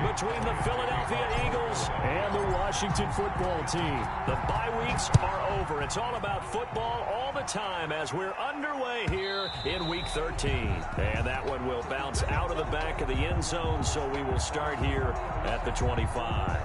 between the Philadelphia Eagles and the Washington football team. The bye weeks are over. It's all about football all the time as we're underway here in Week 13. And that one will bounce out of the back of the end zone, so we will start here at the 25.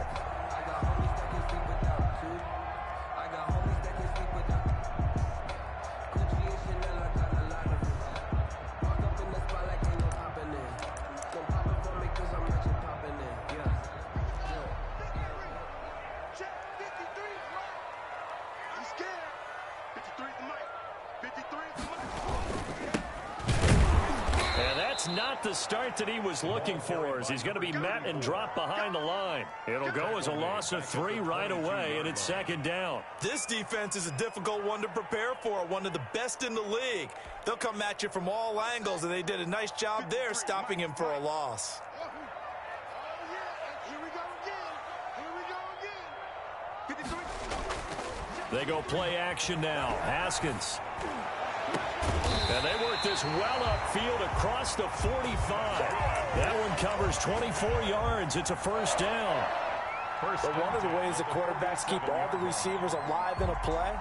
Not the start that he was looking for, as he's going to be met and dropped behind the line. It'll go as a loss of 3 right away, and it's second down. This defense is a difficult one to prepare for, one of the best in the league. They'll come at you from all angles, and they did a nice job there stopping him for a loss. They go play action now. Haskins. And they work this well upfield across the 45. That one covers 24 yards. It's a first down. But one of the ways the quarterbacks keep all the receivers alive in a play,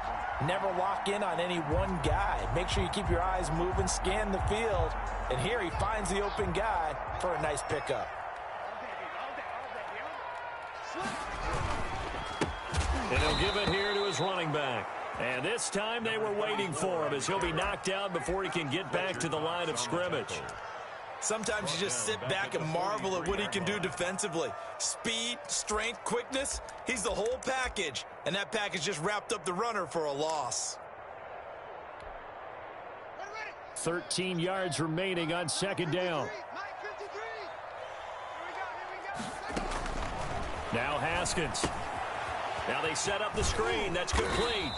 never lock in on any one guy. Make sure you keep your eyes moving, scan the field. And here he finds the open guy for a nice pickup. And he'll give it here to his running back. And this time they were waiting for him, as he'll be knocked down before he can get back to the line of scrimmage. Sometimes you just sit back and marvel at what he can do defensively. Speed, strength, quickness, he's the whole package. And that package just wrapped up the runner for a loss. 13 yards remaining on second down. Now Haskins. Now they set up the screen. That's complete.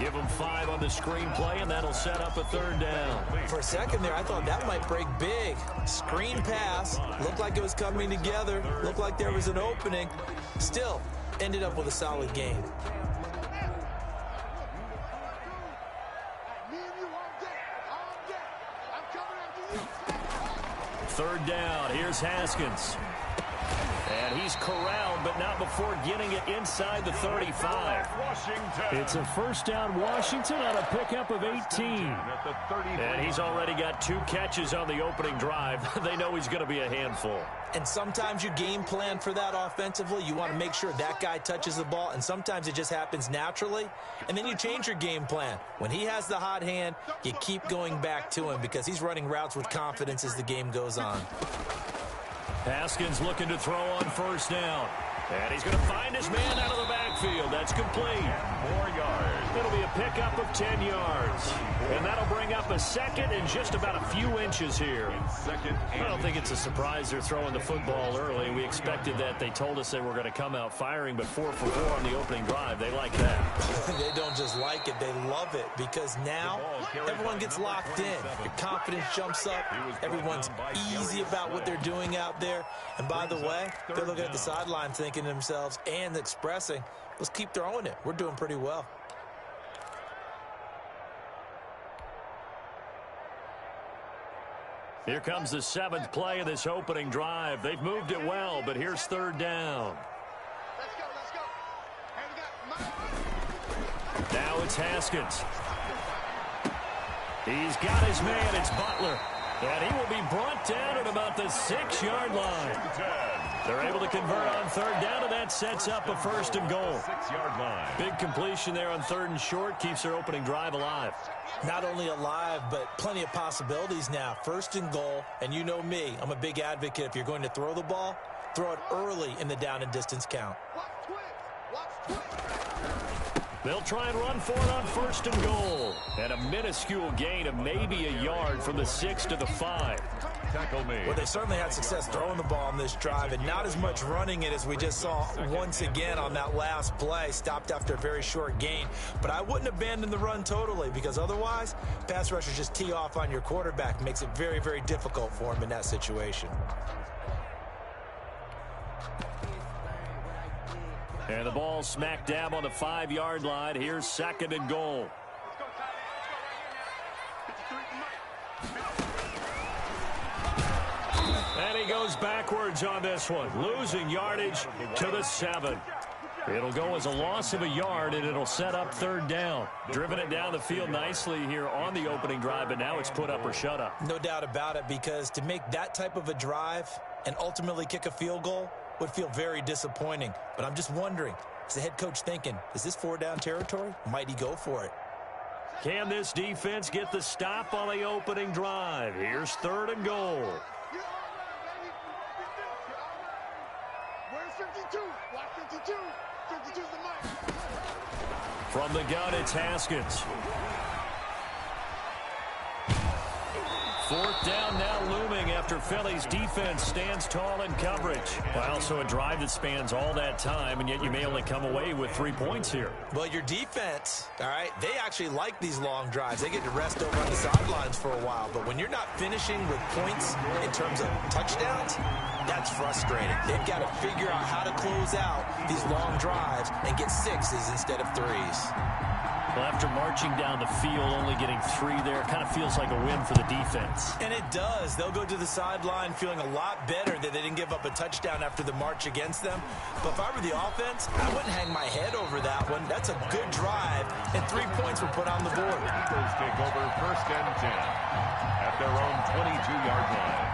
Give them 5 on the screen play, and that'll set up a third down. For a second there, I thought that might break big. Screen pass. Looked like it was coming together. Looked like there was an opening. Still, ended up with a solid game. Third down. Here's Haskins. And he's corralled, but not before getting it inside the 35. It's a first down, Washington, on a pickup of 18. And he's already got 2 catches on the opening drive. They know he's going to be a handful. And sometimes you game plan for that offensively. You want to make sure that guy touches the ball, and sometimes it just happens naturally. And then you change your game plan. When he has the hot hand, you keep going back to him because he's running routes with confidence as the game goes on. Haskins looking to throw on first down. And he's going to find his man out of the backfield. That's complete. 4 yards. It'll be a pickup of 10 yards. And that'll bring up a second and just about a few inches here. I don't think it's a surprise they're throwing the football early. We expected that. They told us they were going to come out firing, but 4 for 4 on the opening drive. They like that. They don't just like it. They love it because now everyone gets locked in. Your confidence jumps up. Everyone's easy about what they're doing out there. And by the way, they're looking at the sideline thinking to themselves and expressing, let's keep throwing it. We're doing pretty well. Here comes the 7th play of this opening drive. They've moved it well, but here's third down. Now it's Haskins. He's got his man. It's Butler. And he will be brought down at about the 6-yard line. They're able to convert on third down, and that sets up a first and goal. 6-yard line. Big completion there on third and short. Keeps their opening drive alive. Not only alive, but plenty of possibilities now. First and goal, and you know me. I'm a big advocate. If you're going to throw the ball, throw it early in the down and distance count. They'll try and run for it on first and goal. And a minuscule gain of maybe a yard from the 6 to the 5. Tackle me. Well, they certainly had success throwing the ball on this drive, and not as much running it as we just saw once again on that last play. Stopped after a very short gain. But I wouldn't abandon the run totally, because otherwise, pass rushers just tee off on your quarterback. Makes it very, very difficult for him in that situation. And the ball smack dab on the 5-yard line. Here's second and goal. And he goes backwards on this one, losing yardage to the 7. It'll go as a loss of a yard, and it'll set up 3rd down. Driven it down the field nicely here on the opening drive, but now it's put up or shut up. No doubt about it, because to make that type of a drive and ultimately kick a field goal would feel very disappointing. But I'm just wondering, is the head coach thinking, is this 4-down territory? Might he go for it? Can this defense get the stop on the opening drive? Here's 3rd and goal. Where's 52? Block 52. 52's the mic. From the gun, it's Haskins. 4th down now looming after Philly's defense stands tall in coverage. Well, so a drive that spans all that time, and yet you may only come away with 3 points here. Well, your defense, all right, they actually like these long drives. They get to rest over on the sidelines for a while. But when you're not finishing with points in terms of touchdowns, that's frustrating. They've got to figure out how to close out these long drives and get 6s instead of 3s. Well, after marching down the field, only getting 3 there, kind of feels like a win for the defense. And it does. They'll go to the sideline feeling a lot better that they didn't give up a touchdown after the march against them. But if I were the offense, I wouldn't hang my head over that one. That's a good drive, and 3 points were put on the board. The Eagles take over 1st and 10 at their own 22-yard line.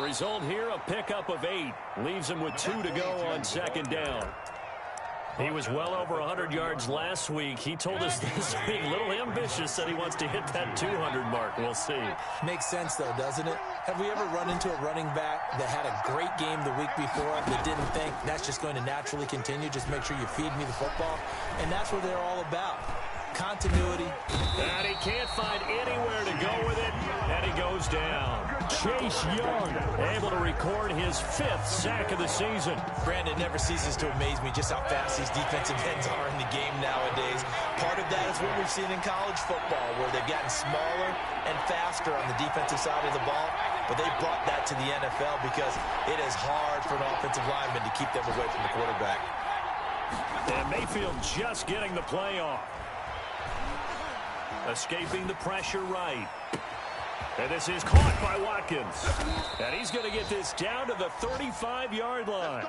Result here, a pickup of 8. Leaves him with 2 to go on 2nd down. He was well over 100 yards last week. He told us this week, a little ambitious, that he wants to hit that 200 mark. We'll see. Makes sense, though, doesn't it? Have we ever run into a running back that had a great game the week before that didn't think that's just going to naturally continue? Just make sure you feed me the football. And that's what they're all about. Continuity. And he can't find anywhere to go with it, and he goes down. Chase Young able to record his 5th sack of the season. Brandon, never ceases to amaze me just how fast these defensive ends are in the game nowadays. Part of that is what we've seen in college football, where they've gotten smaller and faster on the defensive side of the ball, but they brought that to the NFL because it is hard for an offensive lineman to keep them away from the quarterback. And Mayfield just getting the play off. Escaping the pressure right. And this is caught by Watkins. And he's going to get this down to the 35-yard line.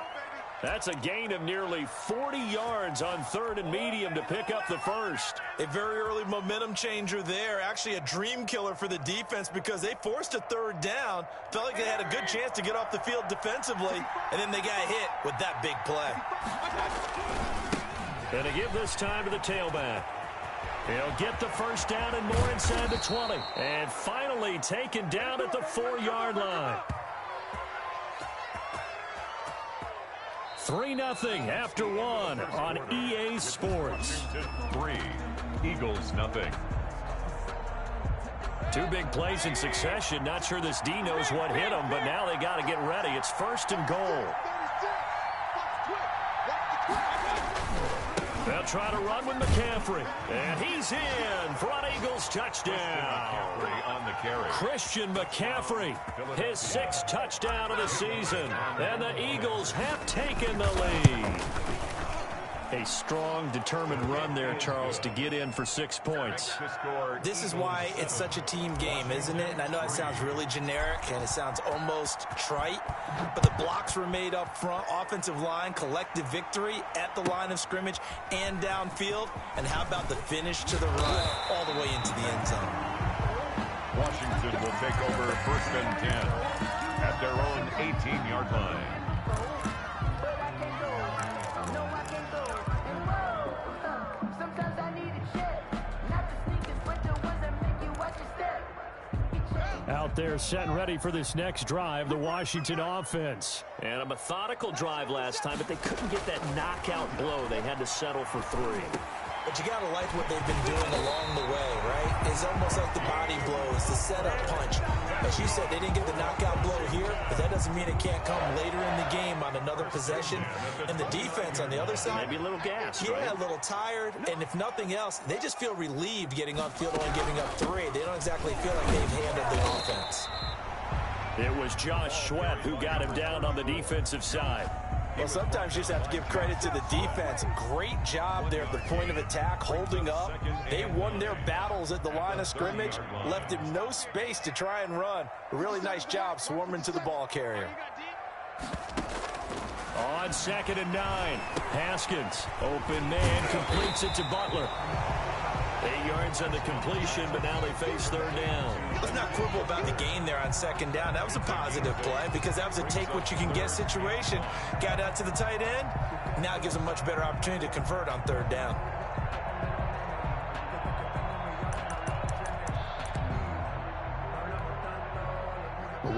That's a gain of nearly 40 yards on 3rd and medium to pick up the 1st. A very early momentum changer there. Actually a dream killer for the defense because they forced a 3rd down. Felt like they had a good chance to get off the field defensively. And then they got hit with that big play. And to give this time to the tailback. He'll get the 1st down and more inside the 20. And finally taken down at the 4-yard line. 3-0 after 1 on EA Sports. 3, Eagles nothing. 2 big plays in succession. Not sure this D knows what hit him, but now they got to get ready. It's 1st and goal. They'll try to run with McCaffrey. And he's in for an Eagles touchdown. On the carry. Christian McCaffrey, his 6th touchdown of the season. And the Eagles have taken the lead. A strong, determined run there, Charles, to get in for 6 points. This is why it's such a team game, isn't it? And I know it sounds really generic and it sounds almost trite, but the blocks were made up front, offensive line, collective victory at the line of scrimmage and downfield. And how about the finish to the run all the way into the end zone? Washington will take over 1st and 10 at their own 18-yard line. Out there set and ready for this next drive, the Washington offense. And a methodical drive last time, but they couldn't get that knockout blow. They had to settle for 3. But you got to like what they've been doing along the way, right? It's almost like the body blows, the setup punch. As you said, they didn't get the knockout blow here, but that doesn't mean it can't come later in the game on another possession. And the defense on the other side, maybe a little gas, yeah, right? A little tired. And if nothing else, they just feel relieved getting upfield and giving up 3. They don't exactly feel like they've handled the offense. It was Josh Sweat who got him down on the defensive side. Well, sometimes you just have to give credit to the defense. Great job there at the point of attack, holding up. They won their battles at the line of scrimmage, left him no space to try and run. A really nice job swarming to the ball carrier. On 2nd and 9, Haskins, open man, completes it to Butler. 8 yards on the completion, but now they face 3rd down. Let's not quibble about the gain there on 2nd down. That was a positive play because that was a take-what-you-can-get situation. Got out to the tight end. Now it gives them a much better opportunity to convert on 3rd down.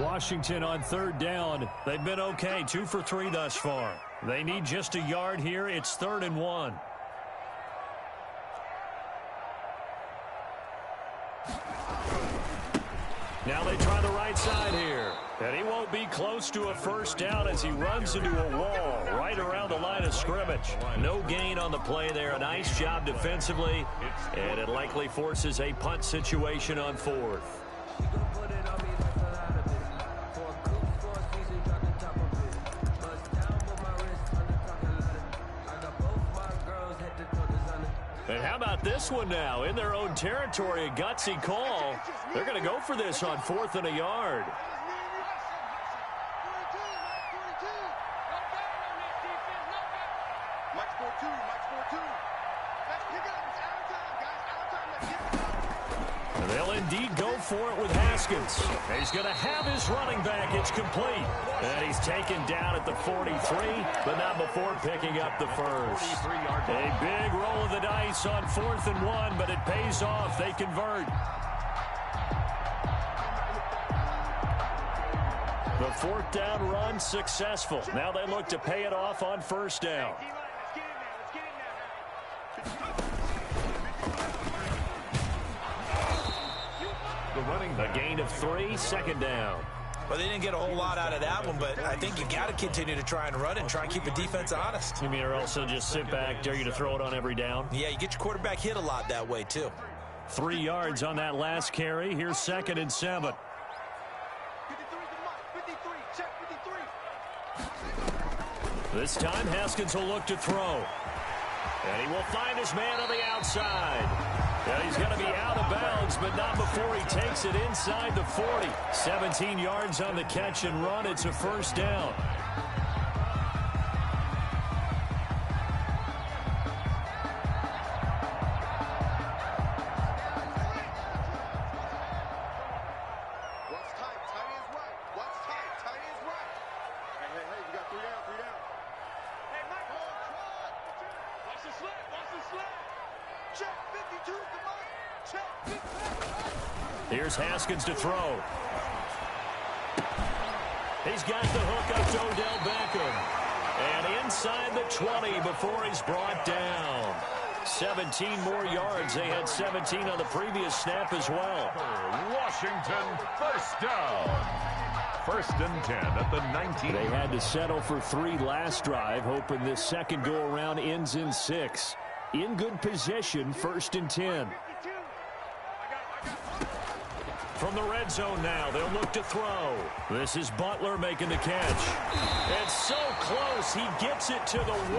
Washington on 3rd down. They've been okay, 2 for 3 thus far. They need just a yard here. It's 3rd and 1. Now they try the right side here. And he won't be close to a 1st down as he runs into a wall right around the line of scrimmage. No gain on the play there. A nice job defensively. And it likely forces a punt situation on 4th. And how about this one now? In their own territory, a gutsy call. They're going to go for this on 4th and a yard. They'll indeed go for it with Haskins. He's going to have his running back. It's complete. And he's taken down at the 43, but not before picking up the 1st. A big roll of the dice on 4th and 1, but it pays off. They convert. The 4th down run successful. Now they look to pay it off on 1st down. A gain of 3, 2nd down. Well, they didn't get a whole lot out of that one, but I think you got to continue to try and run and try and keep the defense honest. You mean or also just sit back, dare you to throw it on every down? Yeah, you get your quarterback hit a lot that way, too. 3 yards on that last carry. Here's 2nd and 7. This time, Haskins will look to throw. And he will find his man on the outside. And he's going to be out of bounds, but not before he takes it inside the 40. 17 yards on the catch and run. It's a 1st down. Here's Haskins to throw. He's got the hook up to Odell Beckham. And inside the 20 before he's brought down. 17 more yards. They had 17 on the previous snap as well. Washington, 1st down. 1st and 10 at the 19. They had to settle for 3 last drive, hoping this second go-around ends in 6. In good position, 1st and 10. From the red zone now, they'll look to throw. This is Butler making the catch. It's so close, he gets it to the 1.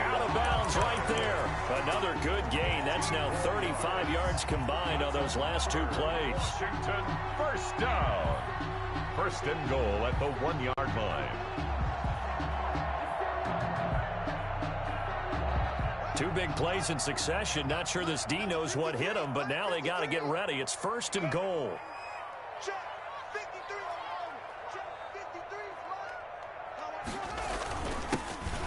Out of bounds right there. Another good gain. That's now 35 yards combined on those last 2 plays. Washington, 1st down. 1st and goal at the 1-yard line. 2 big plays in succession. Not sure this D knows what hit him, but now they got to get ready. It's 1st and goal.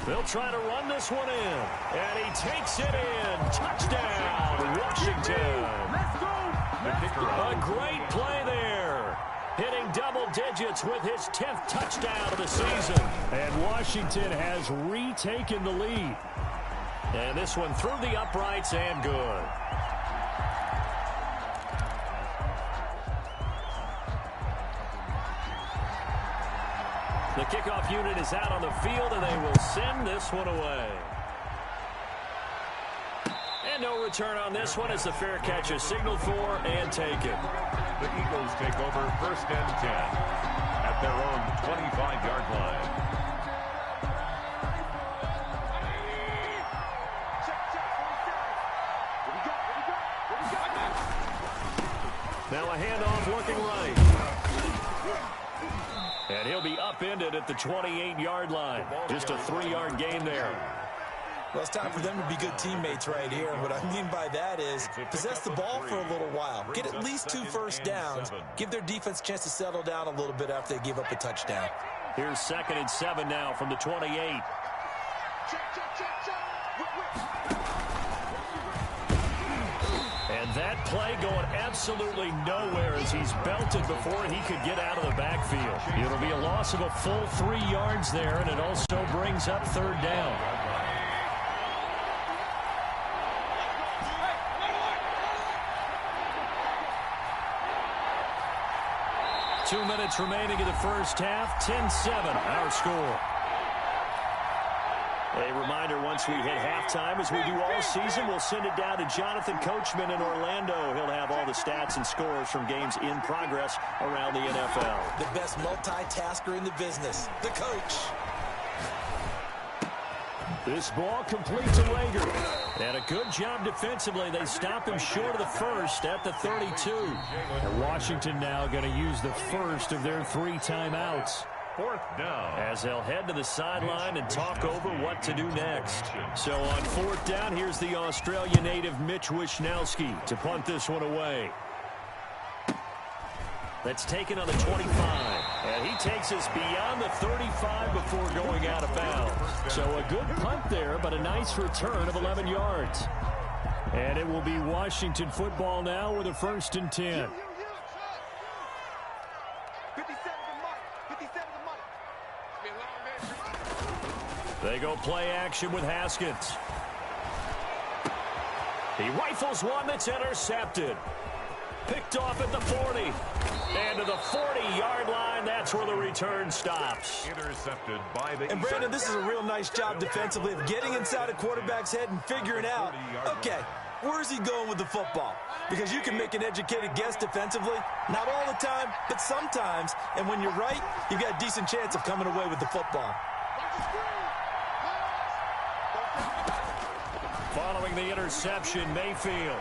They'll try to run this one in. And he takes it in. Touchdown, Washington. A great play there. Hitting double digits with his 10th touchdown of the season. And Washington has retaken the lead. And this one through the uprights and good. The kickoff unit is out on the field, and they will send this one away. And no return on this one as the fair catch is signaled for and taken. The Eagles take over 1st and 10 at their own 25-yard line. Now a handoff looking right. And he'll be upended at the 28-yard line. Just a 3-yard gain there. Well, it's time for them to be good teammates right here. And what I mean by that is possess the ball for a little while. Get at least 2 first downs. Give their defense a chance to settle down a little bit after they give up a touchdown. Here's 2nd and 7 now from the 28. And that play going absolutely nowhere as he's belted before he could get out of the backfield. It'll be a loss of a full 3 yards there, and it also brings up 3rd down. Two minutes remaining in the first half. 10-7, our score. A reminder, once we hit halftime, as we do all season, we'll send it down to Jonathan Coachman in Orlando. He'll have all the stats and scores from games in progress around the NFL. The best multitasker in the business, the coach. This ball complete to Rager. And a good job defensively. They stop him short of the first at the 32. And Washington now going to use the first of their 3 timeouts. 4th down. As they'll head to the sideline and talk over what to do next. So on 4th down, here's the Australia native Mitch Wishnowsky to punt this one away. That's taken on the 25. And he takes us beyond the 35 before going out of bounds. So a good punt there, but a nice return of 11 yards. And it will be Washington football now with a 1st and 10. They go play action with Haskins. He rifles one that's intercepted. Picked off at the 40. And to the 40-yard line, that's where the return stops. Intercepted by the... And Brandon, this is a real nice job defensively of getting inside a quarterback's head and figuring out, okay, where's he going with the football? Because you can make an educated guess defensively. Not all the time, but sometimes. And when you're right, you've got a decent chance of coming away with the football. Following the interception, Mayfield.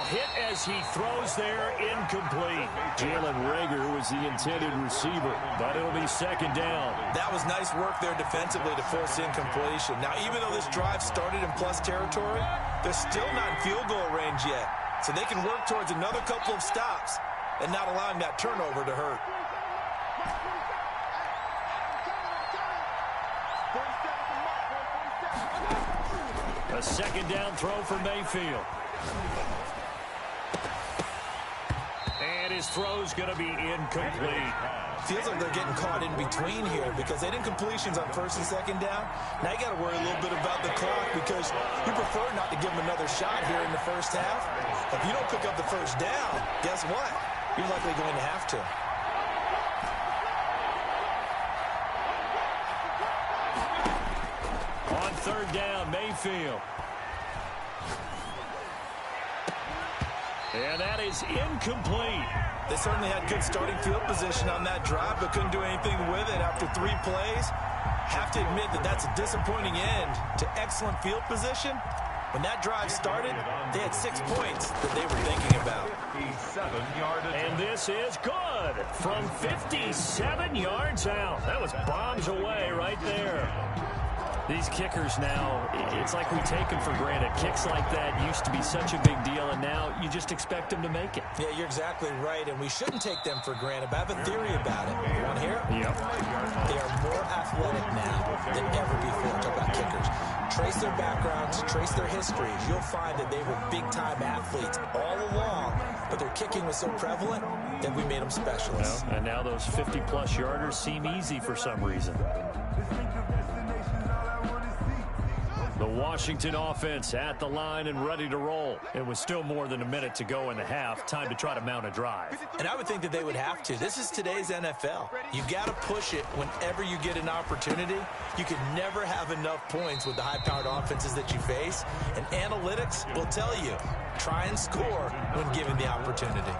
Hit as he throws there, incomplete. Jalen Rager was the intended receiver, but it'll be 2nd down. That was nice work there defensively to force incompletion. Now, even though this drive started in plus territory, they're still not in field goal range yet. So they can work towards another couple of stops and not allowing that turnover to hurt. A 2nd down throw for Mayfield. And his throw's going to be incomplete. Feels like they're getting caught in between here because they didn't completions on 1st and 2nd down. Now you got to worry a little bit about the clock because you prefer not to give them another shot here in the first half. If you don't pick up the 1st down, guess what? You're likely going to have to. On 3rd down, Mayfield. And that is incomplete. They certainly had good starting field position on that drive, but couldn't do anything with it after 3 plays. Have to admit that that's a disappointing end to excellent field position. When that drive started, they had 6 points that they were thinking about. And this is good from 57 yards out. That was bombs away right there. These kickers now, it's like we take them for granted. Kicks like that used to be such a big deal, and now you just expect them to make it. Yeah, you're exactly right, and we shouldn't take them for granted. But I have a theory about it. You want to hear it? Yep. They are more athletic now than ever before. Talk about kickers. Trace their backgrounds, trace their histories. You'll find that they were big-time athletes all along, but their kicking was so prevalent that we made them specialists. Well, and now those 50-plus yarders seem easy for some reason. The Washington offense at the line and ready to roll. It was still more than a minute to go in the half. Time to try to mount a drive. And I would think that they would have to. This is today's NFL. You've got to push it whenever you get an opportunity. You can never have enough points with the high-powered offenses that you face. And analytics will tell you, try and score when given the opportunity.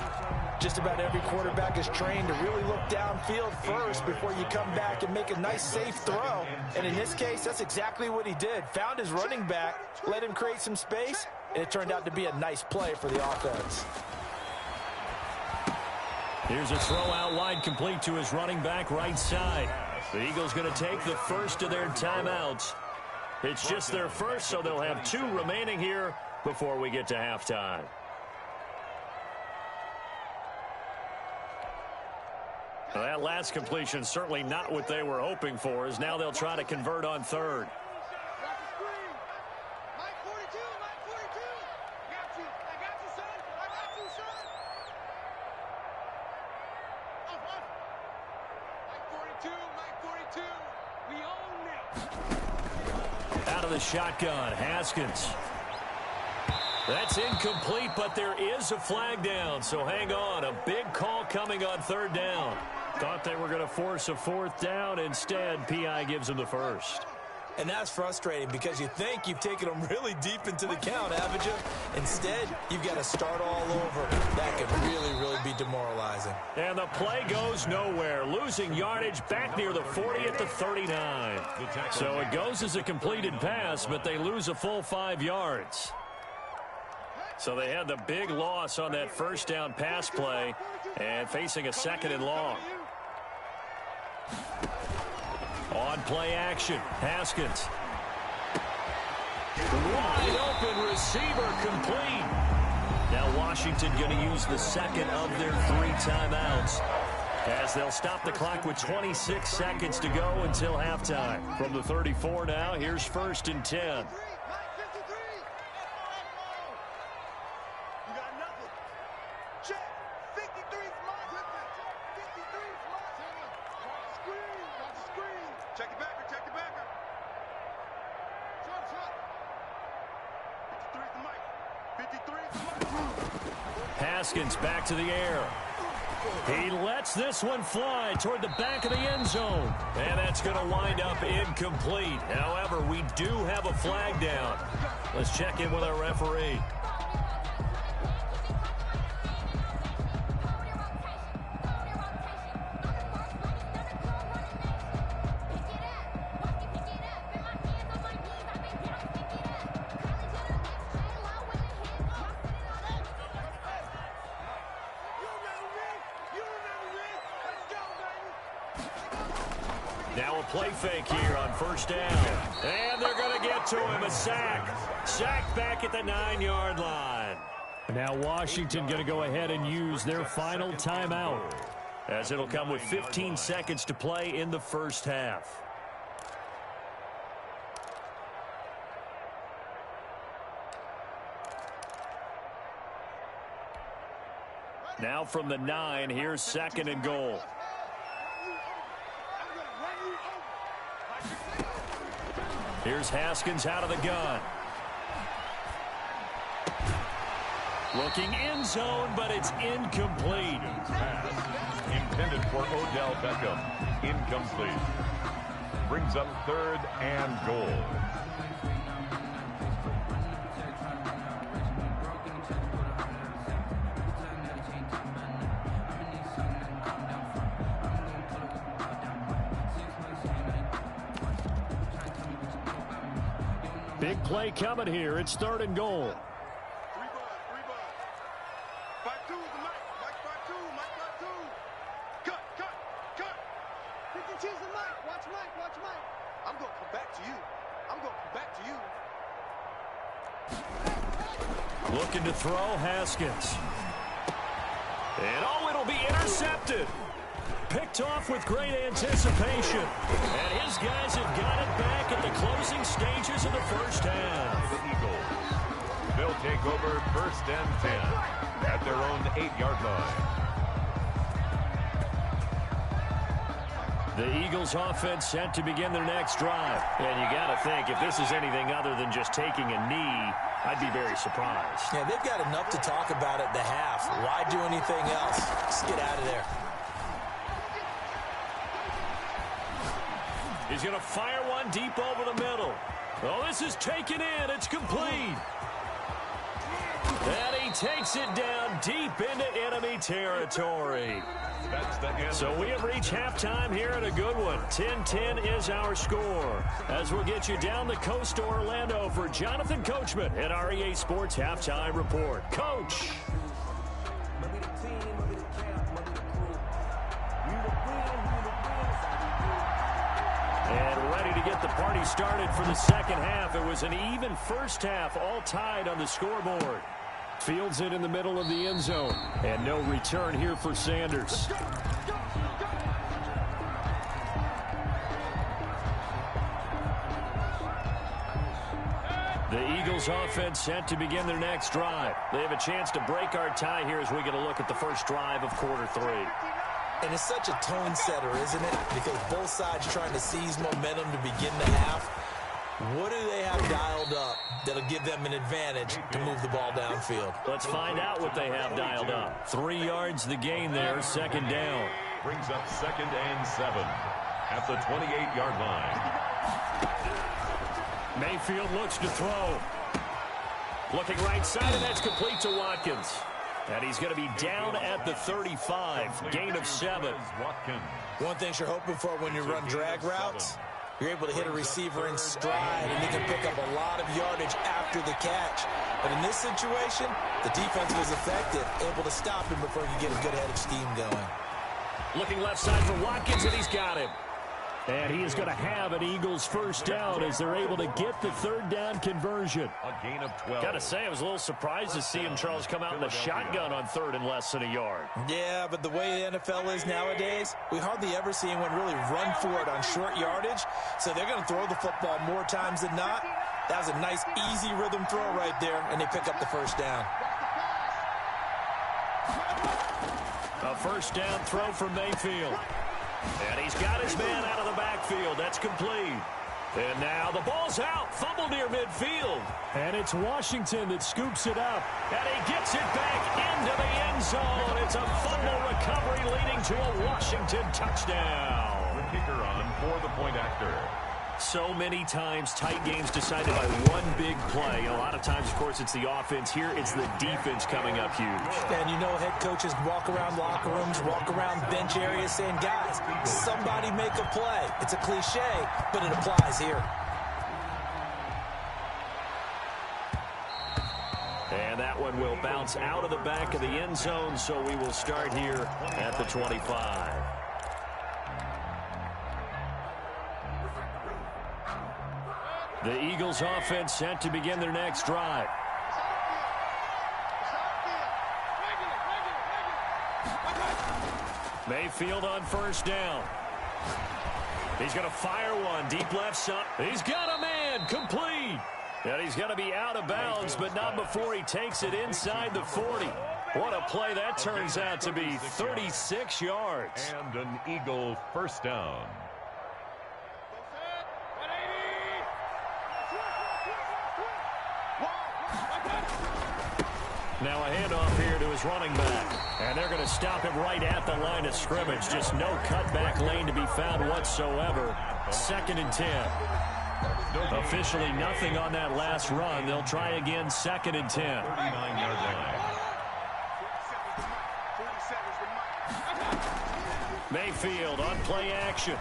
Just about every quarterback is trained to really look downfield first before you come back and make a nice, safe throw. And in this case, that's exactly what he did. Found his running back, let him create some space, and it turned out to be a nice play for the offense. Here's a throw out wide, complete to his running back right side. The Eagles going to take the first of their timeouts. It's just their first, so they'll have 2 remaining here before we get to halftime. Well, that last completion certainly not what they were hoping for, as now they'll try to convert on third. Out of the shotgun, Haskins. That's incomplete, but there is a flag down, so hang on. A big call coming on third down. Thought they were going to force a 4th down. Instead, P.I. gives them the first. And that's frustrating because you think you've taken them really deep into the count, haven't you? Instead, you've got to start all over. That could really, really be demoralizing. And the play goes nowhere. Losing yardage back near the 40 at the 39. So it goes as a completed pass, but they lose a full 5 yards. So they had the big loss on that first down pass play and facing a 2nd and long. On play action, Haskins. Wide open receiver, complete. Now Washington going to use the 2nd of their 3 timeouts as they'll stop the clock with 26 seconds to go until halftime. From the 34 now, here's 1st and 10. Haskins back to the air. He lets this one fly toward the back of the end zone. And that's going to wind up incomplete. However, we do have a flag down. Let's check in with our referee. Now a play fake here on 1st down. And they're going to get to him. A sack. Sacked back at the 9-yard line. Now Washington going to go ahead and use their final timeout, as it'll come with 15 seconds to play in the first half. Now from the 9, here's 2nd and goal. Here's Haskins out of the gun. Looking end zone, but it's incomplete. Pass intended for Odell Beckham. Incomplete. Brings up 3rd and goal. Big play coming here. It's 3rd and goal. 3 bud. 5-2 is the Mike. Mike 5-2. Mike 5-2. Cut. 52 is the Mike. Watch Mike. I'm going to come back to you. Looking to throw, Haskins. And it'll be intercepted. Picked off with great anticipation. And his guys have got it back at the closing stages of the first half. The Eagles. They'll take over 1st and 10 at their own 8-yard line. The Eagles offense set to begin their next drive. And you got to think, if this is anything other than just taking a knee, I'd be very surprised. Yeah, they've got enough to talk about at the half. Why do anything else? Just get out of there. He's going to fire one deep over the middle. Oh, this is taken in. It's complete. And he takes it down deep into enemy territory. So we have reached halftime here at a good one. 10-10 is our score. As we'll get you down the coast to Orlando for Jonathan Coachman at our EA Sports Halftime Report. Coach. And ready to get the party started for the second half. It was an even first half, all tied on the scoreboard. Fields it in the middle of the end zone. And no return here for Sanders. The Eagles offense set to begin their next drive. They have a chance to break our tie here as we get a look at the first drive of quarter 3. And it's such a tone setter, isn't it? Because both sides trying to seize momentum to begin the half. What do they have dialed up that'll give them an advantage to move the ball downfield? Let's find out what they have dialed up. 3 yards the gain there, second down. Brings up 2nd and 7 at the 28-yard line. Mayfield looks to throw. Looking right side, and that's complete to Watkins. And he's going to be down at the 35. Gain of 7. One thing you're hoping for when you run drag routes, you're able to hit a receiver in stride, and he can pick up a lot of yardage after the catch. But in this situation, the defense was effective, able to stop him before he could get a good head of steam going. Looking left side for Watkins, and he's got him. And he is going to have an Eagles first down as they're able to get the third down conversion. A gain of 12. Got to say, I was a little surprised to see him, Charles, come out in the shotgun on 3rd and less than a yard. Yeah, but the way the NFL is nowadays, we hardly ever see anyone really run for it on short yardage. So they're going to throw the football more times than not. That was a nice, easy rhythm throw right there, and they pick up the first down. A first down throw from Mayfield. And he's got his man out of the backfield. That's complete. And now the ball's out. Fumble near midfield. And it's Washington that scoops it up. And he gets it back into the end zone. It's a fumble recovery leading to a Washington touchdown. The kicker on for the point after. So many times tight games decided by one big play. A lot of times, of course, it's the offense. Here, it's the defense coming up huge. And you know head coaches walk around locker rooms, walk around bench areas saying, guys, somebody make a play. It's a cliche, but it applies here. And that one will bounce out of the back of the end zone, so we will start here at the 25. The Eagles offense set to begin their next drive. Mayfield on first down. He's going to fire one deep left side. He's got a man complete. And he's going to be out of bounds, but not before he takes it inside the 40. What a play that turns out to be. 36 yards. And an Eagle first down. Now a handoff here to his running back. And they're going to stop him right at the line of scrimmage. Just no cutback lane to be found whatsoever. 2nd and 10. Officially nothing on that last run. They'll try again, 2nd and 10. 39-yard line. Mayfield on play action.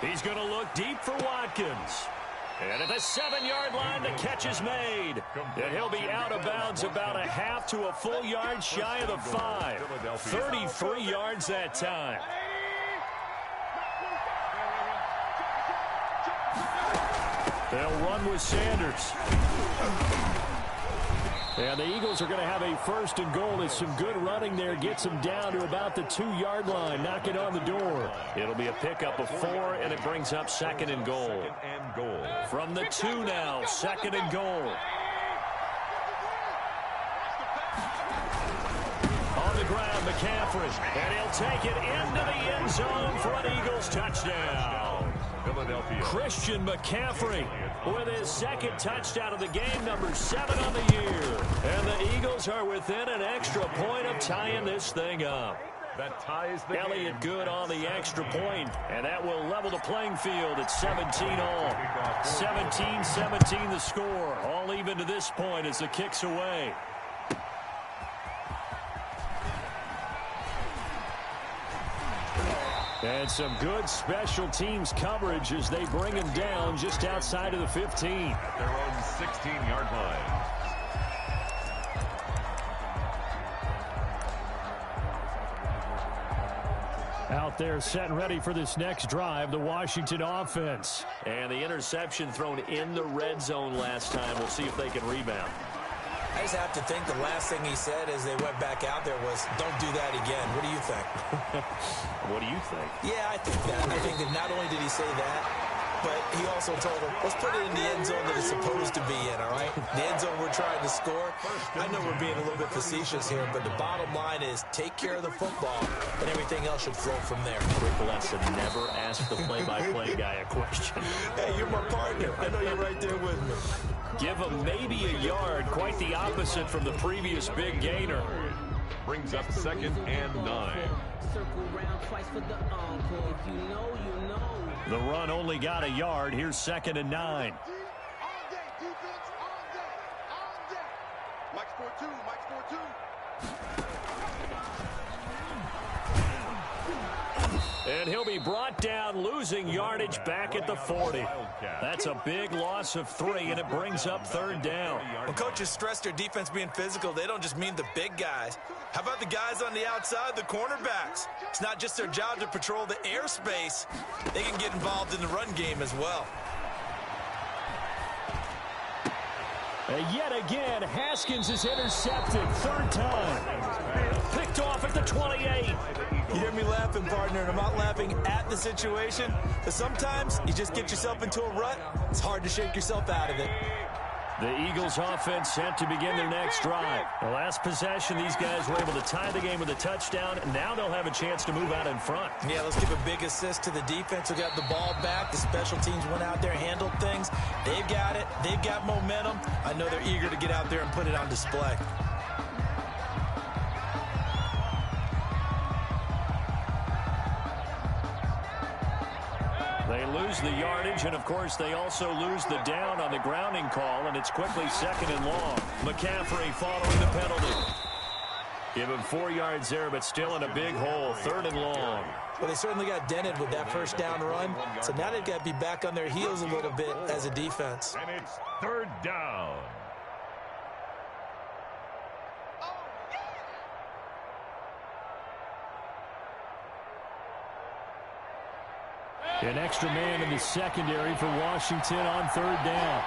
He's going to look deep for Watkins. And at the 7-yard line, the catch is made. And he'll be out of bounds about a half to a full yard shy of the 5. 33 yards that time. They'll run with Sanders. And the Eagles are going to have a 1st and goal. It's some good running there. Gets them down to about the 2-yard line. Knock it on the door. It'll be a pickup of 4, and it brings up 2nd and goal. From the 2 now, 2nd and goal. On the ground, McCaffrey. And he'll take it into the end zone for an Eagles touchdown. Philadelphia. Christian McCaffrey with his second touchdown of the game, number 7 on the year. And the Eagles are within an extra point of tying this thing up. That ties the Elliott game. good on the extra point, and that will level the playing field at 17 all. 17-17 the score. All even to this point as the kick's away. And some good special teams coverage as they bring him down just outside of the 15. At their own 16-yard line. Out there set and ready for this next drive, the Washington offense. And the interception thrown in the red zone last time. We'll see if they can rebound. I just have to think the last thing he said as they went back out there was, don't do that again. What do you think? What do you think? Yeah, I think that. I think that not only did he say that, but he also told them, let's put it in the end zone that it's supposed to be in, all right? The end zone we're trying to score. I know we're being a little bit facetious here, but the bottom line is take care of the football, and everything else should flow from there. Quick lesson, never ask the play-by-play guy a question. Hey, you're my partner. I know you're right there with me. Give him maybe a yard, quite the opposite from the previous big gainer. Brings up 2nd and 9. The run only got a yard. Here's 2nd and 9. All day, defense, all day, all day. Mike's 4-2, Mike's 4-2. And he'll be brought down, losing yardage back at the 40. That's a big loss of 3, and it brings up 3rd down. When coaches stress their defense being physical, they don't just mean the big guys. How about the guys on the outside, the cornerbacks? It's not just their job to patrol the airspace. They can get involved in the run game as well. And yet again, Haskins is intercepted. 3rd time. Picked off at the 28. You hear me laughing, partner, and I'm not laughing at the situation, but sometimes you just get yourself into a rut. It's hard to shake yourself out of it. The Eagles offense set to begin their next drive. The last possession, these guys were able to tie the game with a touchdown, and now they'll have a chance to move out in front. Yeah, let's give a big assist to the defense who got the ball back. The special teams went out there, handled things. They've got it. They've got momentum. I know they're eager to get out there and put it on display. They lose the yardage, and, of course, they also lose the down on the grounding call, and it's quickly 2nd and long. McCaffrey following the penalty. Give him 4 yards there, but still in a big hole. 3rd and long. Well, they certainly got dented with that first down run, so now they've got to be back on their heels a little bit as a defense. And it's 3rd down. An extra man in the secondary for Washington on 3rd down.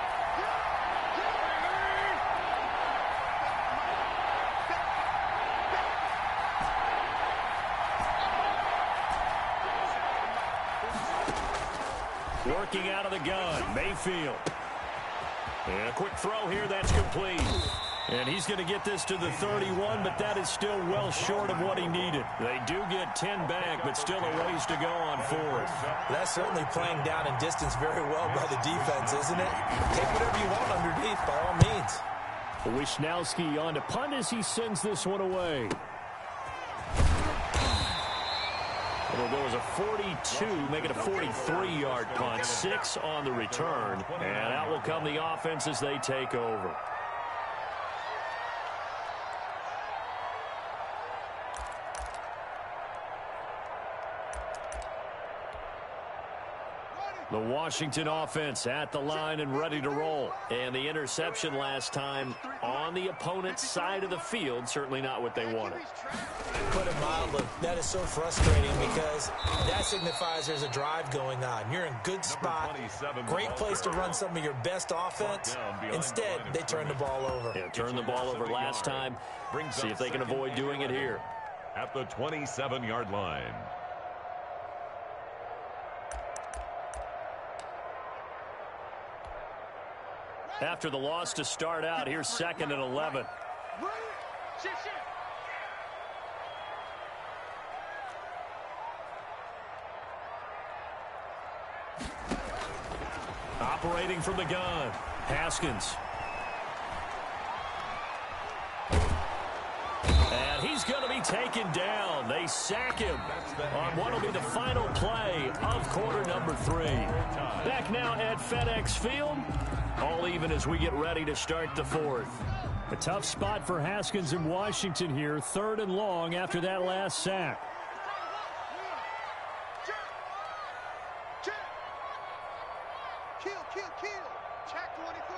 Working out of the gun, Mayfield. And a quick throw here, that's complete. And he's going to get this to the 31, but that is still well short of what he needed. They do get 10 back, but still a ways to go on 4th. That's certainly playing down in distance very well by the defense, isn't it? Take whatever you want underneath, by all means. Wisnowski on to punt as he sends this one away. It'll go as a 42, make it a 43-yard punt. 6 on the return, and out will come the offense as they take over. The Washington offense at the line and ready to roll. And the interception last time on the opponent's side of the field, certainly not what they wanted. Put it mildly, that is so frustrating because that signifies there's a drive going on. You're in good spot, great place to run some of your best offense. Instead, they turn the ball over. Yeah, turned the ball over last time. See if they can avoid doing it here. At the 27-yard line. After the loss to start out, here's 2nd and 11. operating from the gun. Haskins. And he's going to be taken down. They sack him on what will be the final play of quarter number 3. Back now at FedEx Field. All even as we get ready to start the 4th. A tough spot for Haskins in Washington here. 3rd and long after that last sack. Kill. Check 24.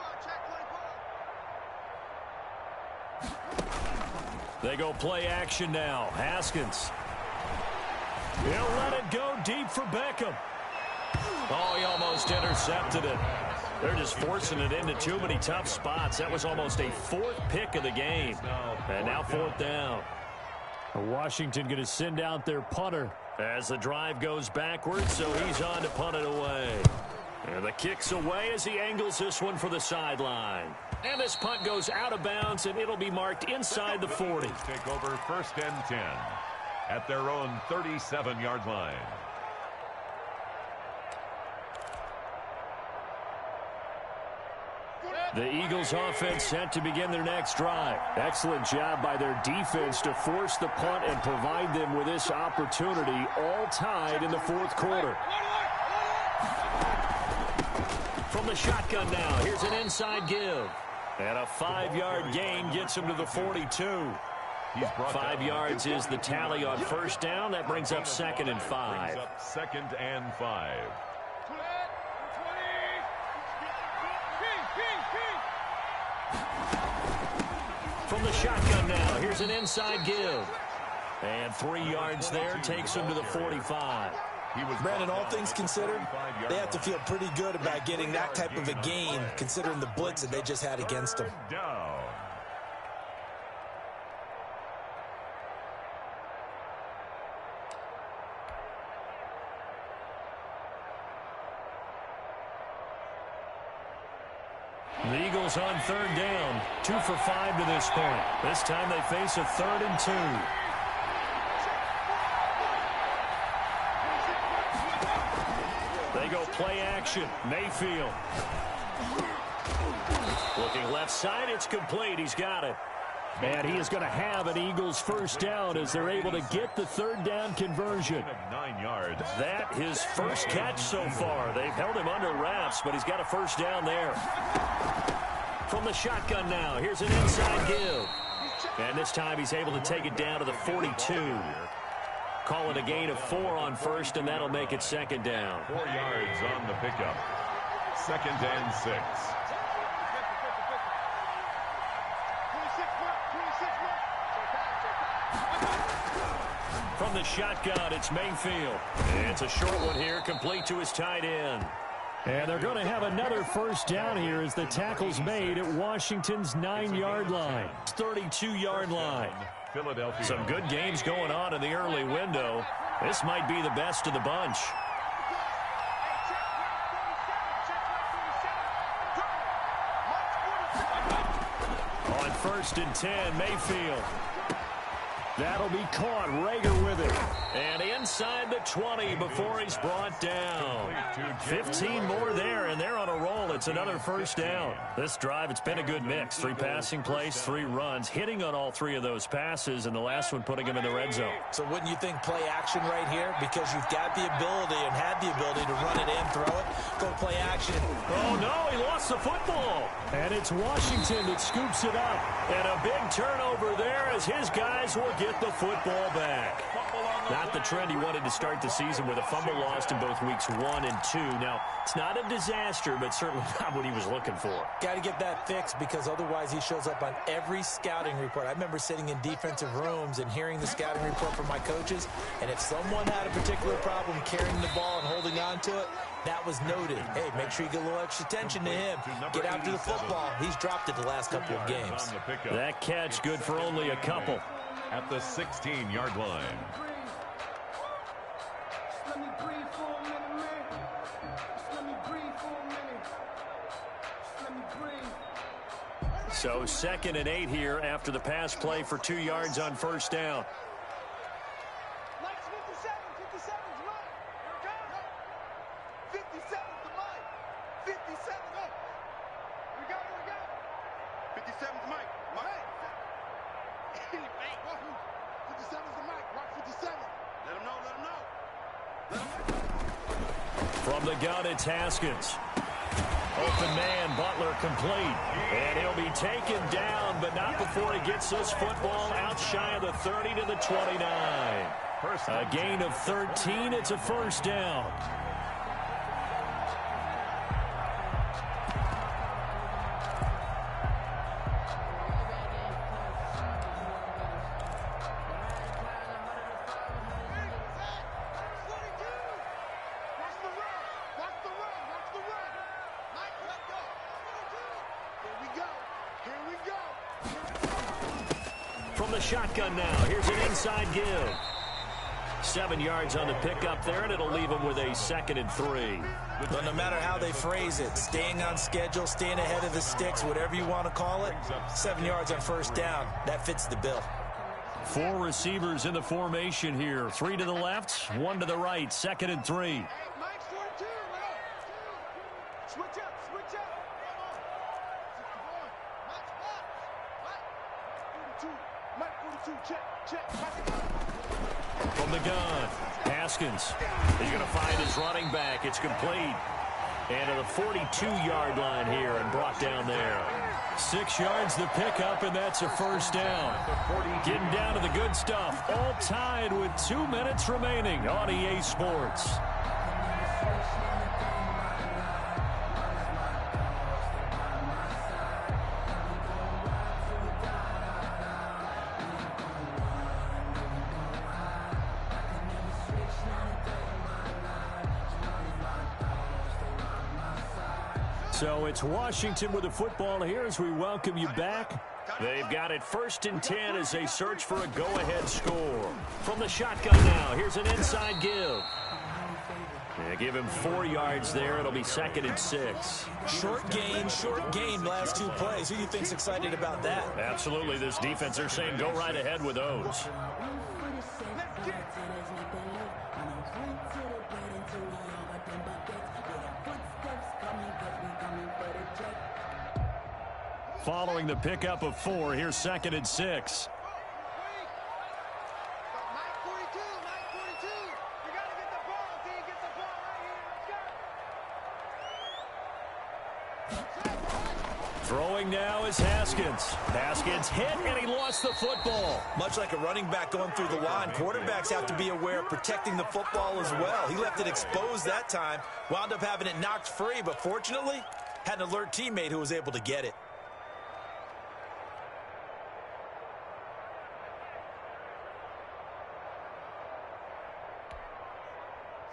They go play action now. Haskins. He'll let it go deep for Beckham. Oh, he almost intercepted it. They're just forcing it into too many tough spots. That was almost a 4th pick of the game. And now 4th down. Washington going to send out their punter as the drive goes backwards, so he's on to punt it away. And the kick's away as he angles this one for the sideline. And this punt goes out of bounds, and it'll be marked inside the 40. Take over 1st and 10 at their own 37-yard line. The Eagles offense set to begin their next drive. Excellent job by their defense to force the punt and provide them with this opportunity, all tied in the 4th quarter. From the shotgun now, here's an inside give. And a 5-yard gain gets him to the 42. 5 yards is the tally on 1st down. That brings up 2nd and 5. Brings up 2nd and 5. From the shotgun now, here's an inside give. And 3 yards there takes him to the 45. Brandon, all things considered, they have to feel pretty good about getting that type of a gain, considering the blitz that they just had against them. Down. The Eagles on 3rd down, 2 for 5 to this point. This time they face a 3rd and 2. They go play action. Mayfield. Looking left side, it's complete. He's got it. And he is going to have an Eagles 1st down as they're able to get the 3rd down conversion. 9 yards. That his first catch so far. They've held him under wraps, but he's got a 1st down there. From the shotgun now, here's an inside give. And this time he's able to take it down to the 42. Call it a gain of 4 on 1st, and that'll make it 2nd down. 4 yards on the pickup. 2nd and 6. From the shotgun, it's Mayfield. And it's a short one here, complete to his tight end. And they're going to have another 1st down here as the tackle's made at Washington's 9-yard line. 32-yard line. Philadelphia. Some good games going on in the early window. This might be the best of the bunch. On 1st and 10, Mayfield. That'll be caught. Rager with it. And inside the 20 before he's brought down. 15 more there, and they're on a roll. It's another 1st down. This drive, it's been a good mix. 3 passing plays, 3 runs, hitting on all 3 of those passes, and the last one putting him in the red zone. So wouldn't you think play action right here? Because you've got the ability and had the ability to run it in, throw it, go play action. Oh, no, he lost the football. And it's Washington that scoops it up. And a big turnover there as his guys will get the football back. Not the trend he wanted to start the season with a fumble lost in both weeks 1 and 2. Now, it's not a disaster, but certainly not what he was looking for. Got to get that fixed because otherwise he shows up on every scouting report. I remember sitting in defensive rooms and hearing the scouting report from my coaches, and if someone had a particular problem carrying the ball and holding on to it, that was noted. Hey, make sure you get a little extra attention to him. Get after the football. He's dropped it the last couple of games. That catch good for only a couple. At the 16-yard line. So 2nd and 8 here after the pass play for 2 yards on 1st down. Mike's 57's Mike. 57's the Mike. 57. 57's Mike. Mike. Hey, 57's the Mike. Rock 57. Let him know, let him know. Let him know. From the gun, it's Haskins. Open man, Butler complete. And he'll be taken down, but not before he gets this football out shy of the 30 to the 29. A gain of 13. It's a first down. From the shotgun now, here's an inside give. 7 yards on the pickup there, and it'll leave him with a 2nd and 3. But no matter how they phrase it, staying on schedule, staying ahead of the sticks, whatever you want to call it, 7 yards on first down, that fits the bill. 4 receivers in the formation here. 3 to the left, 1 to the right, 2nd and 3. Mike 42, switch up, switch up. Mike 42, check. From the gun, Haskins. He's going to find his running back. It's complete. And to the 42-yard line here and brought down there. 6 yards the pickup, and that's a first down. Getting down to the good stuff. All tied with 2 minutes remaining on EA Sports. So it's Washington with the football here as we welcome you back. They've got it 1st and 10 as they search for a go-ahead score. From the shotgun now, here's an inside give. Yeah, give him 4 yards there. It'll be 2nd and 6. Short gain, last 2 plays. Who do you think's excited about that? Absolutely. This defense, they're saying go right ahead with those. Following the pickup of 4, here's 2nd and 6. Mike 42, Mike 42. You got to get the ball, D. Get the ball right here. Let's go. Throwing now is Haskins. Haskins hit, and he lost the football. Much like a running back going through the line, quarterbacks have to be aware of protecting the football as well. He left it exposed that time, wound up having it knocked free, but fortunately, had an alert teammate who was able to get it.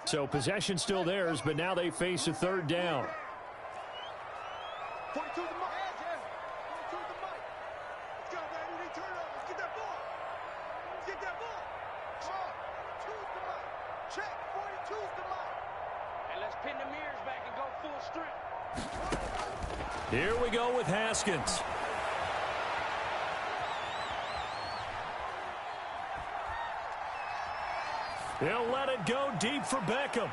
So possession still theirs, but now they face a 3rd down. 42 the Mike. 42 the Mike. Let's go, baby. We need turnover. Let's get that ball. Let's get that ball. Come on. 42's the Mike. Check. 42's the Mike. And let's pin the mirrors back and go full strength. Here we go with Haskins. He'll let it go deep for Beckham.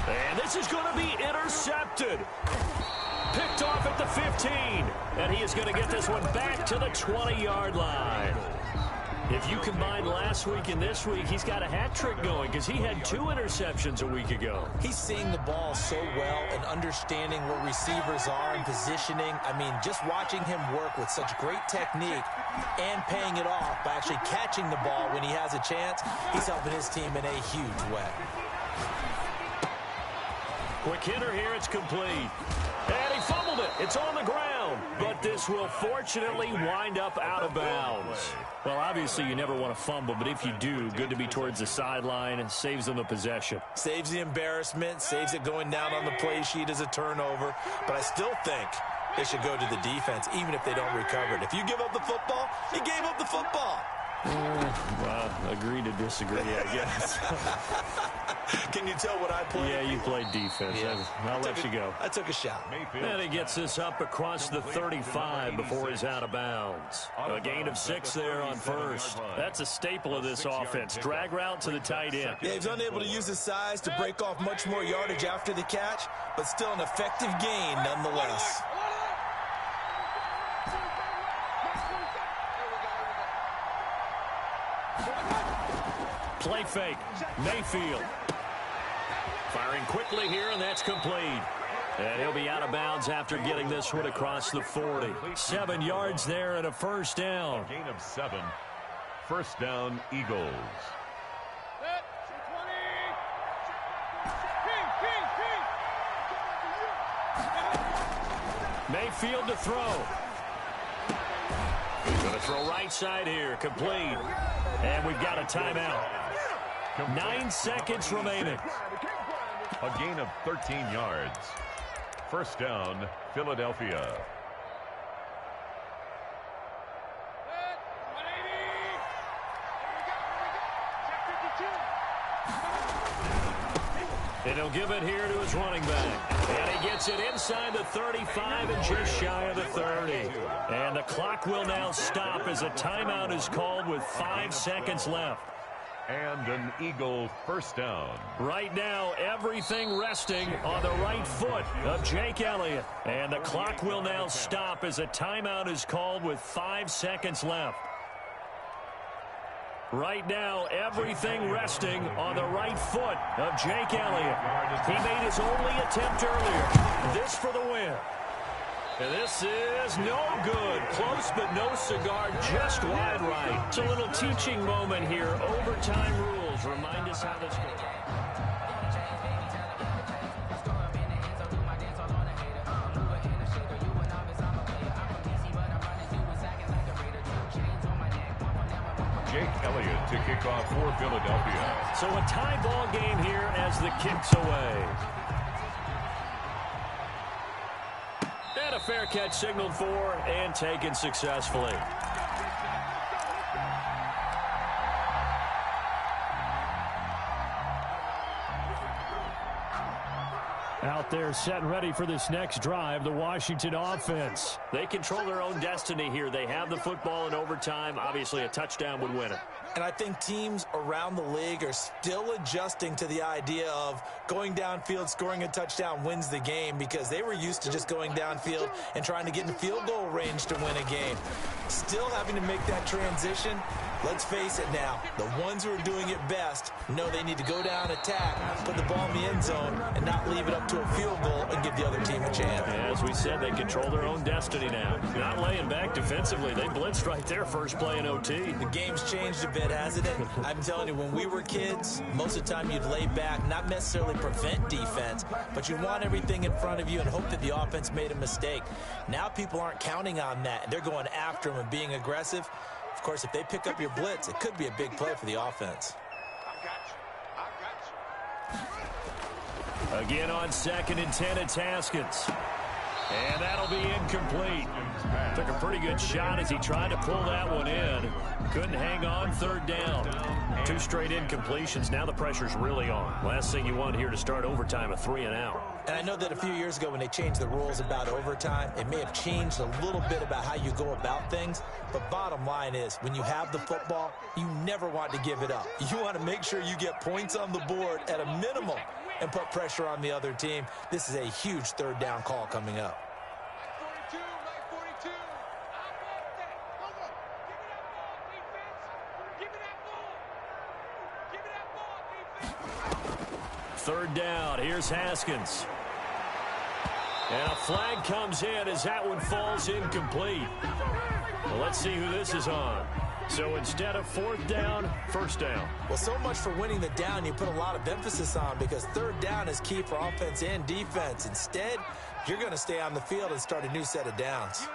And this is going to be intercepted. Picked off at the 15. And he is going to get this one back to the 20-yard line. If you combine last week and this week, he's got a hat trick going because he had 2 interceptions a week ago. He's seeing the ball so well and understanding where receivers are and positioning. I mean, just watching him work with such great technique and paying it off by actually catching the ball when he has a chance, he's helping his team in a huge way. Quick hitter here, it's complete. And he fumbled it. It's on the ground. But this will fortunately wind up out of bounds. Well, obviously you never want to fumble, but if you do, good to be towards the sideline and saves them the possession. Saves the embarrassment, saves it going down on the play sheet as a turnover. But I still think they should go to the defense, even if they don't recover it. If you give up the football, you gave up the football. Well, agree to disagree, I guess. Can you tell what I played? Yeah, you played defense. Yeah. I'll let you go. I took a shot. And he gets this up across the 35 before he's out of bounds. A gain of 6 there on first. That's a staple of this offense. Drag route to the tight end. Yeah, he's unable to use his size to break off much more yardage after the catch, but still an effective gain nonetheless. Play fake. Mayfield. Firing quickly here, and that's complete. And he'll be out of bounds after getting this one across the 40. 7 yards there and a first down. Gain of 7. First down, Eagles. Mayfield to throw. He's going to throw right side here. Complete. And we've got a timeout. 9 seconds remaining. A gain of 13 yards. First down, Philadelphia. And he'll give it here to his running back. And he gets it inside the 35 and just shy of the 30. And the clock will now stop as a timeout is called with 5 seconds left. And an Eagle first down. Right now, everything resting on the right foot of Jake Elliott. And the clock will now stop as a timeout is called with 5 seconds left. Right now, everything resting on the right foot of Jake Elliott. He made his only attempt earlier. This for the win. And this is no good. Close but no cigar, just wide right. It's a little teaching moment here. Overtime rules remind us how this goes. Jake Elliott to kick off for Philadelphia. So a tie ball game here as the kick's away. And a fair catch signaled for and taken successfully. Out there set and ready for this next drive, the Washington offense. They control their own destiny here. They have the football in overtime. Obviously, a touchdown would win it. And I think teams around the league are still adjusting to the idea of going downfield, scoring a touchdown wins the game, because they were used to just going downfield and trying to get in field goal range to win a game. Still having to make that transition. Let's face it now, the ones who are doing it best know they need to go down, attack, put the ball in the end zone, and not leave it up to a field goal and give the other team a chance. As we said, they control their own destiny now. Not laying back defensively. They blitzed right there first play in OT. The game's changed a bit, hasn't it? I'm telling you, when we were kids, most of the time you'd lay back, not necessarily prevent defense, but you'd want everything in front of you and hope that the offense made a mistake. Now people aren't counting on that. They're going after them and being aggressive. Of course, if they pick up your blitz, it could be a big play for the offense. Again on 2nd and 10, it's Haskins. And that'll be incomplete. Took a pretty good shot as he tried to pull that one in. Couldn't hang on, 3rd down. 2 straight incompletions. Now the pressure's really on. Last thing you want here to start overtime, a 3 and out. And I know that a few years ago when they changed the rules about overtime, it may have changed a little bit about how you go about things. But bottom line is, when you have the football, you never want to give it up. You want to make sure you get points on the board at a minimum and put pressure on the other team. This is a huge 3rd down call coming up. 3rd down. Here's Haskins. And a flag comes in as that one falls incomplete. Well, let's see who this is on. So instead of 4th down, 1st down. Well, so much for winning the down you put a lot of emphasis on, because 3rd down is key for offense and defense. Instead, you're going to stay on the field and start a new set of downs.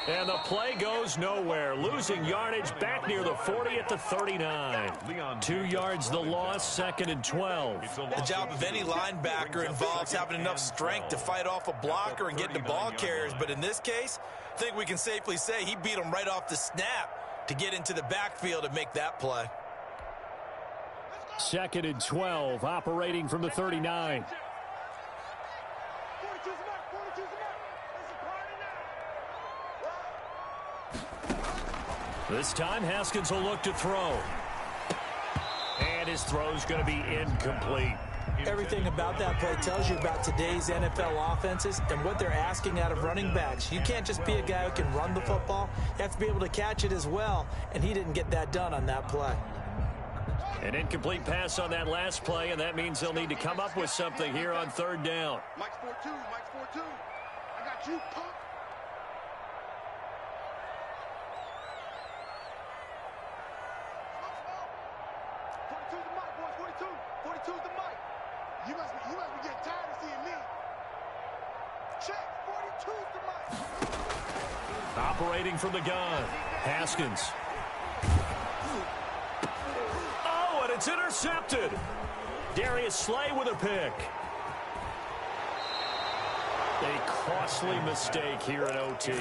And the play goes nowhere. Losing yardage back near the 40 at the 39. 2 yards the loss, 2nd and 12. The job of any linebacker involves having enough strength to fight off a blocker and get to ball carriers. But in this case, I think we can safely say he beat him right off the snap to get into the backfield and make that play. 2nd and 12, operating from the 39. This time, Haskins will look to throw. And his throw's going to be incomplete. Everything about that play tells you about today's NFL offenses and what they're asking out of running backs. You can't just be a guy who can run the football. You have to be able to catch it as well, and he didn't get that done on that play. An incomplete pass on that last play, and that means they'll need to come up with something here on third down. Mike's 4-2, Mike's 4-2. I got you, punk. You must be getting tired of seeing me. Check, 42's the mic. Operating from the gun, Haskins. Oh, and it's intercepted. Darius Slay with a pick. A costly mistake here in OT.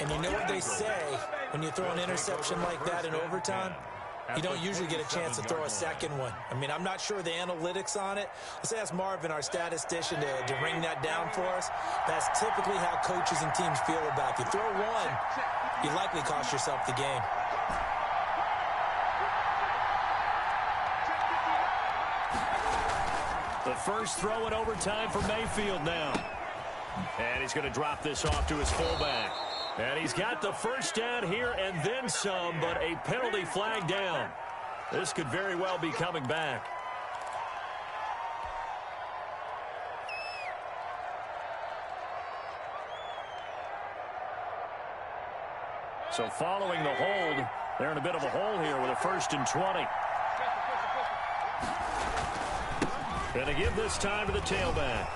And you know what they say, when you throw an interception like that in overtime? You don't usually get a chance to throw a second one. I mean, I'm not sure the analytics on it. Let's ask Marvin, our statistician, to ring that down for us. That's typically how coaches and teams feel about it. If you throw one, you likely cost yourself the game. The first throw in overtime for Mayfield now. And he's going to drop this off to his fullback. And he's got the first down here and then some, but a penalty flag down. This could very well be coming back. So following the hold, they're in a bit of a hole here with a 1st and 20. Going to give this time to the tailback.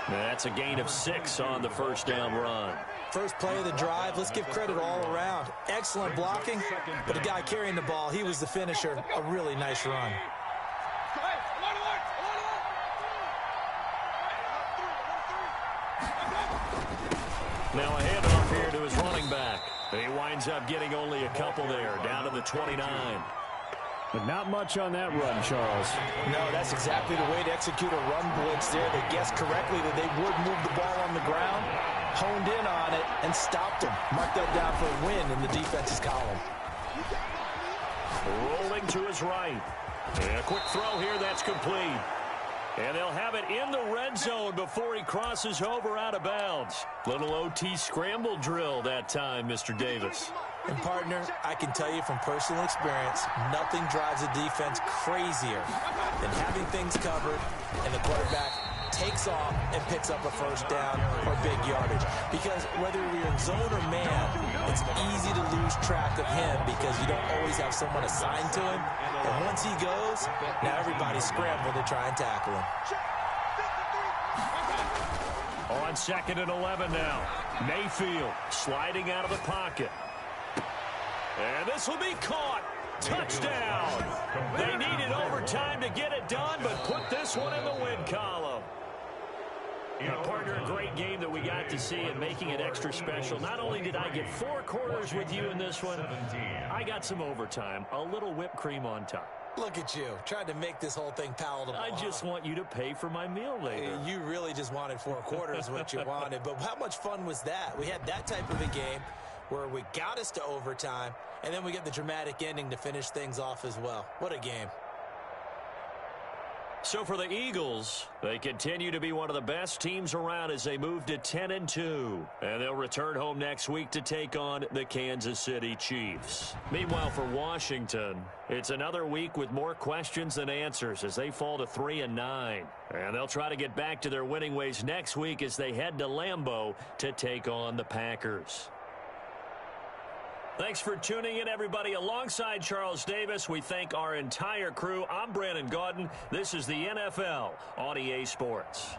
That's a gain of 6 on the first down run. First play of the drive, let's give credit all around. Excellent blocking, but the guy carrying the ball, he was the finisher. A really nice run. Now a handoff here to his running back. He winds up getting only a couple there, down to the 29. But not much on that run, Charles. No, that's exactly the way to execute a run blitz there. They guessed correctly that they would move the ball on the ground, honed in on it, and stopped them. Mark that down for a win in the defense's column. Rolling to his right. And a quick throw here, that's complete. And they'll have it in the red zone before he crosses over out of bounds. Little OT scramble drill that time, Mr. Davis. And, partner, I can tell you from personal experience, nothing drives a defense crazier than having things covered and the quarterback takes off and picks up a first down or big yardage. Because whether you're in zone or man, it's easy to lose track of him because you don't always have someone assigned to him. And once he goes, now everybody's scrambling to try and tackle him. On 2nd and 11 now. Mayfield sliding out of the pocket. And this will be caught. Touchdown. They needed overtime to get it done, but put this one in the win column. Partner, a great game that we got to see and making it extra special. Not only did I get 4 quarters with you in this one, I got some overtime, a little whipped cream on top. Look at you, trying to make this whole thing palatable. I just want you to pay for my meal later. You really just wanted 4 quarters, what you wanted. But how much fun was that? We had that type of a game where we got us to overtime, and then we get the dramatic ending to finish things off as well. What a game. So for the Eagles, they continue to be one of the best teams around as they move to 10-2. And they'll return home next week to take on the Kansas City Chiefs. Meanwhile, for Washington, it's another week with more questions than answers as they fall to 3-9. And they'll try to get back to their winning ways next week as they head to Lambeau to take on the Packers. Thanks for tuning in, everybody. Alongside Charles Davis, we thank our entire crew. I'm Brandon Gaudin. This is the NFL on EA Sports.